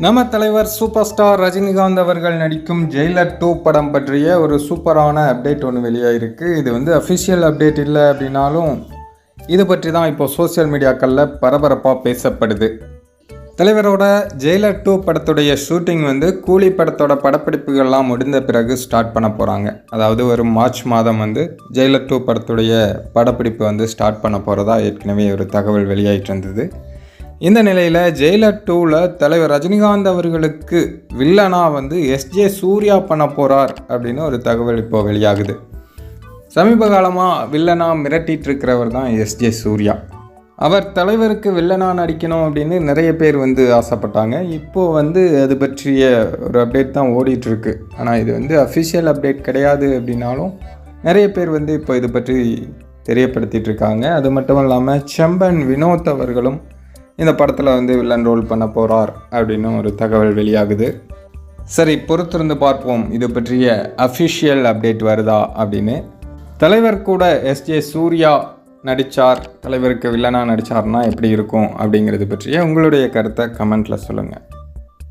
நம்ம தலைவர் super star Rajinikanth அவர்கள் நடிக்கும் ஜெயிலர் 2 படம் பற்றிய ஒரு சூப்பரான அப்டேட் ஒன்று வெளியாகிருக்கு. இது அஃபிஷியல் அப்டேட் இல்லை அப்படின்னாலும் இது பற்றி தான் இப்போ சோசியல் மீடியாக்களில் பரபரப்பாக பேசப்படுது. தலைவரோட ஜெயிலர் 2 படத்துடைய ஷூட்டிங் கூலி படத்தோட படப்பிடிப்புகள்லாம் முடிந்த பிறகு ஸ்டார்ட் பண்ண போகிறாங்க. அதாவது ஒரு மார்ச் மாதம் ஜெயிலர் 2 படத்துடைய படப்பிடிப்பு ஸ்டார்ட் பண்ண போகிறதா ஏற்கனவே ஒரு தகவல் வெளியாகிட்டு இருந்தது. இந்த நிலையில் ஜெயிலர் 2ல் தலைவர் ரஜினிகாந்த் அவர்களுக்கு வில்லனா எஸ்ஜே சூர்யா பண்ண போகிறார் அப்படின்னு ஒரு தகவல் இப்போ வெளியாகுது. சமீப காலமாக வில்லனா மிரட்டிட்டு இருக்கிறவர் தான் எஸ்ஜே சூர்யா. அவர் தலைவருக்கு வில்லனா நடிக்கணும் அப்படின்னு நிறைய பேர் ஆசைப்பட்டாங்க. இப்போது அது பற்றிய ஒரு அப்டேட் தான் ஓடிட்டுருக்கு. ஆனால் இது அஃபிஷியல் அப்டேட் கிடையாது அப்படின்னாலும் நிறைய பேர் இப்போ இது பற்றி தெரியப்படுத்திகிட்டு இருக்காங்க. அது மட்டும் இல்லாமல் செம்பன் வினோத் அவர்களும் இந்த படத்தில் வில்லன் ரோல் பண்ண போகிறார் அப்படின்னு ஒரு தகவல் வெளியாகுது. சரி, பொறுத்திருந்து பார்ப்போம் இது பற்றிய அஃபிஷியல் அப்டேட் வருதா அப்படின்னு. தலைவர் கூட எஸ்ஜே சூர்யா நடித்தார், தலைவருக்கு வில்லனாக நடித்தார்னா எப்படி இருக்கும் அப்படிங்கிறது பற்றிய உங்களுடைய கருத்தை கமெண்ட்டில் சொல்லுங்கள்.